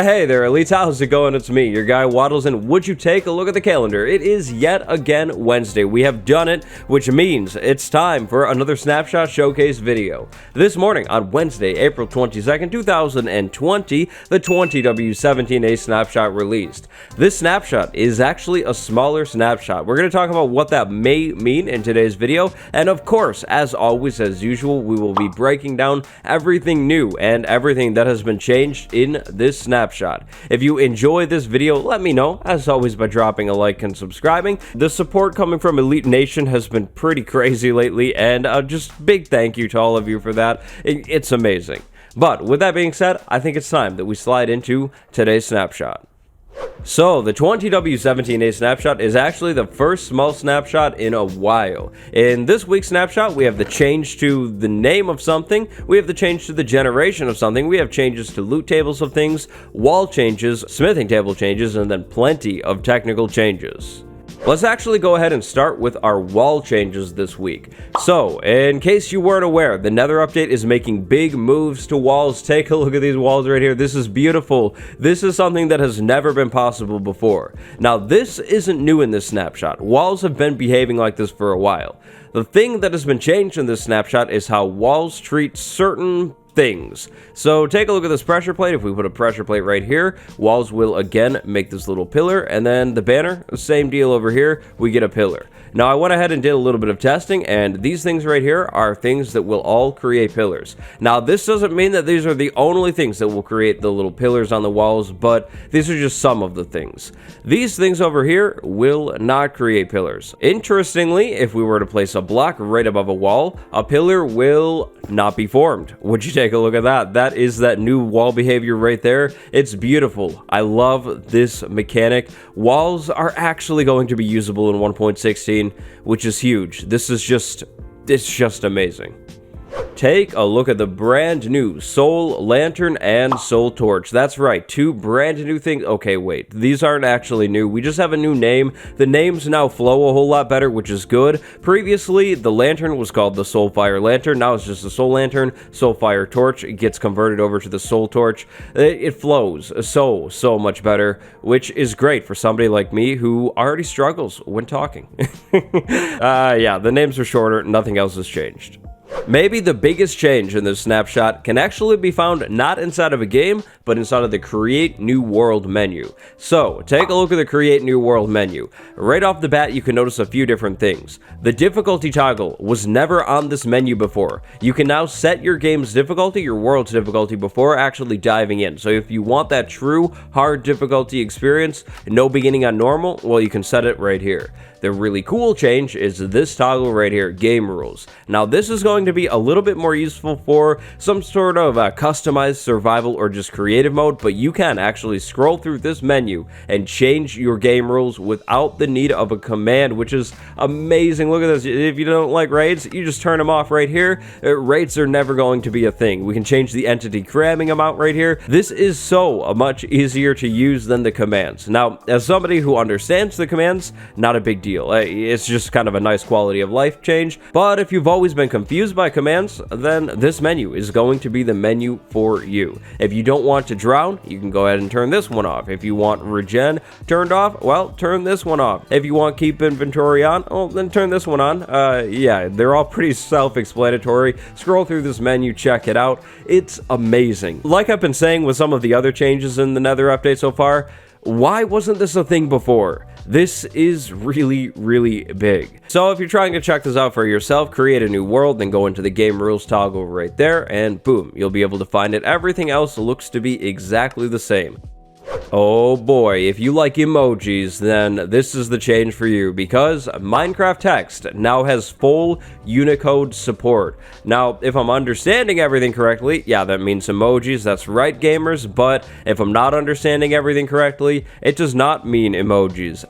Hey there, elites, how's it going? It's me, your guy Wattles, and would you take a look at the calendar? It is yet again Wednesday. We have done it, which means it's time for another Snapshot Showcase video. This morning, on Wednesday, April 22nd, 2020, the 20W17A Snapshot released. This snapshot is actually a smaller snapshot. We're going to talk about what that may mean in today's video, and of course, as always, as usual, we will be breaking down everything new and everything that has been changed in this snapshot. If you enjoy this video, let me know, as always, by dropping a like and subscribing. The support coming from Elite Nation has been pretty crazy lately, and just big thank you to all of you for that. It's amazing. But with that being said, I think it's time that we slide into today's snapshot. So, the 20W17A snapshot is actually the first small snapshot in a while. In this week's snapshot, we have the change to the name of something, we have the change to the generation of something, we have changes to loot tables of things, wall changes, smithing table changes, and then plenty of technical changes. Let's actually go ahead and start with our wall changes this week. So, in case you weren't aware, the Nether update is making big moves to walls. Take a look at these walls right here. This is beautiful. This is something that has never been possible before. Now, this isn't new in this snapshot. Walls have been behaving like this for a while. The thing that has been changed in this snapshot is how walls treat certain things. So take a look at this pressure plate. If we put a pressure plate right here, walls will again make this little pillar, and then the banner, same deal over here, we get a pillar. Now I went ahead and did a little bit of testing, and these things right here are things that will all create pillars. Now this doesn't mean that these are the only things that will create the little pillars on the walls, but these are just some of the things. These things over here will not create pillars. Interestingly, if we were to place a block right above a wall, a pillar will not be formed. Would you take a look at that? That is that new wall behavior right there. It's beautiful. I love this mechanic. Walls are actually going to be usable in 1.16, which is huge. This is it's just amazing. Take a look at the brand new Soul Lantern and Soul Torch. That's right, two brand new things. Okay, wait, these aren't actually new. We just have a new name. The names now flow a whole lot better, which is good. Previously, the lantern was called the Soul Fire Lantern. Now it's just the Soul Lantern. Soul Fire Torch, it gets converted over to the Soul Torch. It flows so much better, which is great for somebody like me who already struggles when talking. Yeah, the names are shorter. Nothing else has changed. Maybe the biggest change in this snapshot can actually be found not inside of a game, but inside of the Create New World menu. So, take a look at the Create New World menu. Right off the bat, you can notice a few different things. The difficulty toggle was never on this menu before. You can now set your game's difficulty, your world's difficulty, before actually diving in. So if you want that true hard difficulty experience, no beginning on normal, well, you can set it right here. The really cool change is this toggle right here, game rules. Now this is going to be a little bit more useful for some sort of customized survival or just creative mode, but you can actually scroll through this menu and change your game rules without the need of a command, which is amazing. Look at this. If you don't like raids, you just turn them off right here. Raids are never going to be a thing. We can change the entity cramming amount right here. This is so much easier to use than the commands. Now, as somebody who understands the commands, not a big deal. It's just kind of a nice quality of life change, but if you've always been confused by commands, then this menu is going to be the menu for you. If you don't want to drown, you can go ahead and turn this one off. If you want regen turned off, well, turn this one off. If you want keep inventory on, oh, then turn this one on. Yeah, they're all pretty self-explanatory. Scroll through this menu, check it out. It's amazing. Like I've been saying with some of the other changes in the Nether update so far, why wasn't this a thing before? This is really big. So if you're trying to check this out for yourself, create a new world, then go into the game rules toggle right there, and boom, you'll be able to find it. Everything else looks to be exactly the same. Oh boy, if you like emojis, then this is the change for you, because Minecraft text now has full UNICODE support. Now, if I'm understanding everything correctly, yeah, that means emojis, that's right, gamers, but if I'm not understanding everything correctly, it does not mean emojis.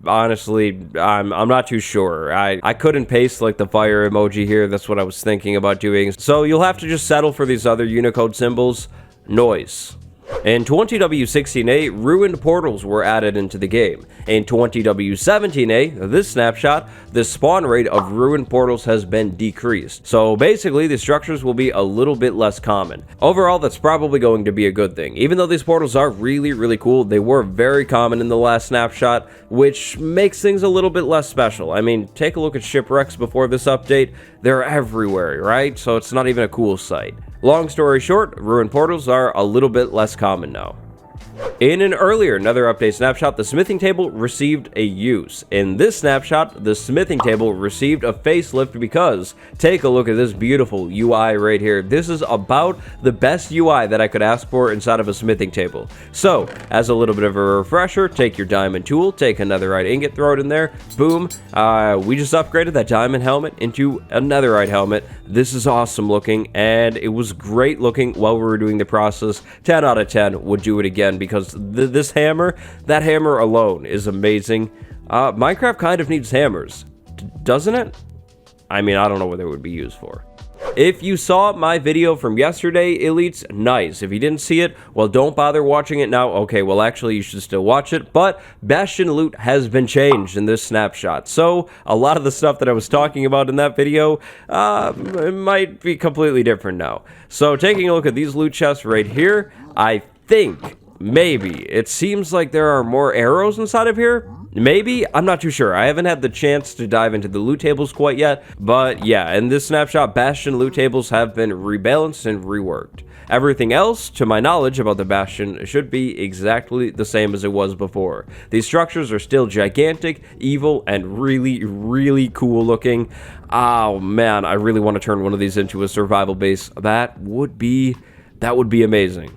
Honestly, I'm not too sure. I couldn't paste like the fire emoji here. That's what I was thinking about doing. So you'll have to just settle for these other UNICODE symbols. Noise. In 20W16A, ruined portals were added into the game. In 20W17A, this snapshot, the spawn rate of ruined portals has been decreased. So basically, the structures will be a little bit less common. Overall, that's probably going to be a good thing. Even though these portals are really cool, they were very common in the last snapshot, which makes things a little bit less special. I mean, take a look at shipwrecks before this update. They're everywhere, right? So it's not even a cool sight. Long story short, ruined portals are a little bit less common now. In an earlier Nether update snapshot, the smithing table received a use. In this snapshot, the smithing table received a facelift because, take a look at this beautiful UI right here. This is about the best UI that I could ask for inside of a smithing table. So, as a little bit of a refresher, take your diamond tool, take a netherite ingot, throw it in there, boom. We just upgraded that diamond helmet into a netherite helmet. This is awesome looking, and it was great looking while we were doing the process. 10 out of 10 would do it again because this hammer, that hammer alone is amazing. Minecraft kind of needs hammers, doesn't it? I mean, I don't know what they would be used for. If you saw my video from yesterday, Elites, nice. If you didn't see it, well, don't bother watching it now. Okay, well, actually, you should still watch it, but Bastion loot has been changed in this snapshot. So, a lot of the stuff that I was talking about in that video, it might be completely different now. So, taking a look at these loot chests right here, I think maybe it seems like there are more arrows inside of here. Maybe? I'm not too sure. I haven't had the chance to dive into the loot tables quite yet, but yeah, in this snapshot, Bastion loot tables have been rebalanced and reworked. Everything else, to my knowledge about the Bastion, should be exactly the same as it was before. These structures are still gigantic, evil, and really cool looking. Oh man, I really want to turn one of these into a survival base. That would be amazing.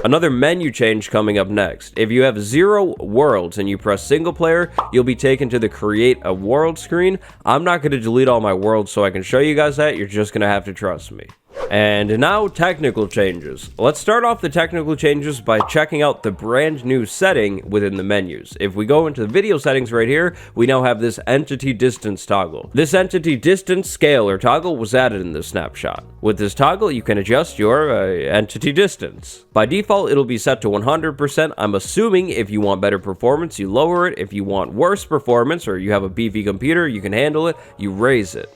Another menu change coming up next. If you have 0 worlds and you press single player, you'll be taken to the create a world screen. I'm not going to delete all my worlds so I can show you guys that. You're just going to have to trust me. And now, technical changes. Let's start off the technical changes by checking out the brand new setting within the menus. If we go into the video settings right here, we now have this entity distance toggle. This entity distance scale or toggle was added in this snapshot. With this toggle, you can adjust your entity distance. By default, it'll be set to 100%. I'm assuming if you want better performance, you lower it. If you want worse performance or you have a beefy computer, you can handle it, you raise it.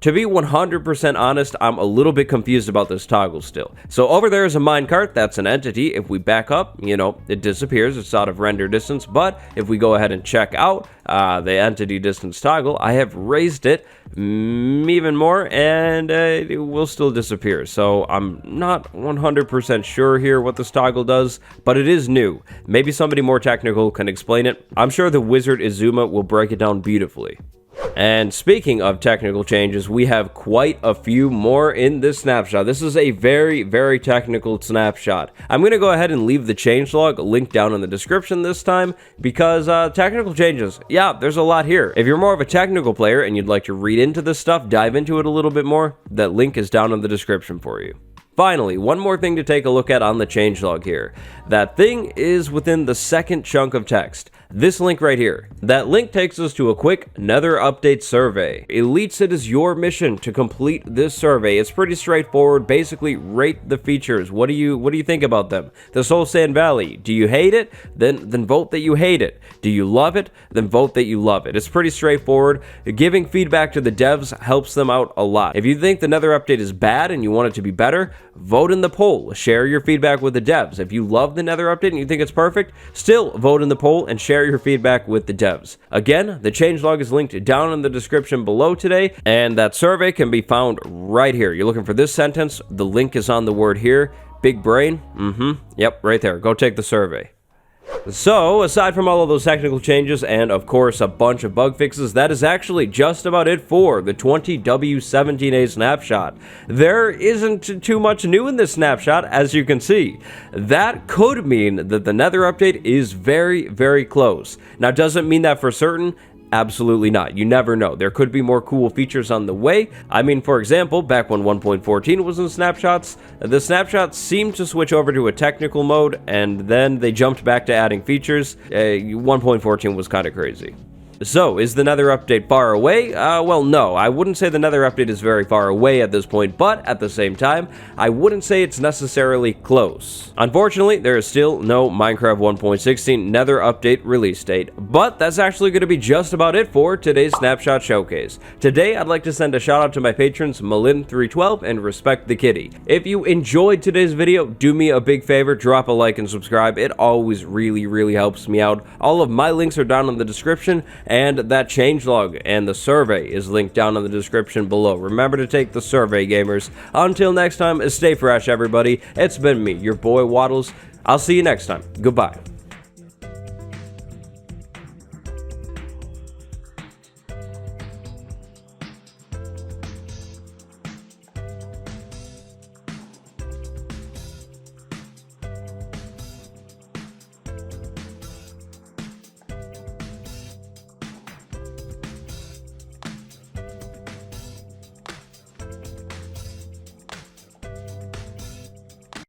To be 100% honest, I'm a little bit confused about this toggle still. So over there is a minecart, that's an entity. If we back up, you know, it disappears, it's out of render distance. But if we go ahead and check out the entity distance toggle, I have raised it even more and it will still disappear. So I'm not 100% sure here what this toggle does, but it is new. Maybe somebody more technical can explain it. I'm sure the wizard Izuma will break it down beautifully. And speaking of technical changes, we have quite a few more in this snapshot. This is a very technical snapshot. I'm going to go ahead and leave the changelog link down in the description this time because technical changes, yeah, there's a lot here. If you're more of a technical player and you'd like to read into this stuff, dive into it a little bit more, that link is down in the description for you. Finally, one more thing to take a look at on the changelog here. That thing is within the second chunk of text. This link right here. That link takes us to a quick Nether update survey. Elites, it is your mission to complete this survey. It's pretty straightforward. Basically, rate the features. What do you think about them? The Soul Sand Valley. Do you hate it? Then vote that you hate it. Do you love it? Then vote that you love it. It's pretty straightforward. Giving feedback to the devs helps them out a lot. If you think the Nether update is bad and you want it to be better, vote in the poll. Share your feedback with the devs. If you love the Nether update and you think it's perfect, still vote in the poll and share your feedback with the devs. Again, the changelog is linked down in the description below today, and that survey can be found right here. You're looking for this sentence, the link is on the word here. Big brain? Yep, right there. Go take the survey. So, aside from all of those technical changes and, of course, a bunch of bug fixes, that is actually just about it for the 20W17A snapshot. There isn't too much new in this snapshot, as you can see. That could mean that the Nether update is very close. Now, does it mean that for certain? Absolutely not. You never know. There could be more cool features on the way. I mean, for example, back when 1.14 was in snapshots, the snapshots seemed to switch over to a technical mode, and then they jumped back to adding features. 1.14 was kind of crazy. So, is the Nether update far away? Well, no, I wouldn't say the Nether update is very far away at this point, but at the same time, I wouldn't say it's necessarily close. Unfortunately, there is still no Minecraft 1.16 Nether update release date, but that's actually going to be just about it for today's Snapshot Showcase. Today, I'd like to send a shout out to my patrons Malin312 and Respect the Kitty. If you enjoyed today's video, do me a big favor, drop a like and subscribe. It always really helps me out. All of my links are down in the description, and that changelog and the survey is linked down in the description below. Remember to take the survey, gamers. Until next time, stay fresh, everybody. It's been me, your boy Wattles. I'll see you next time. Goodbye.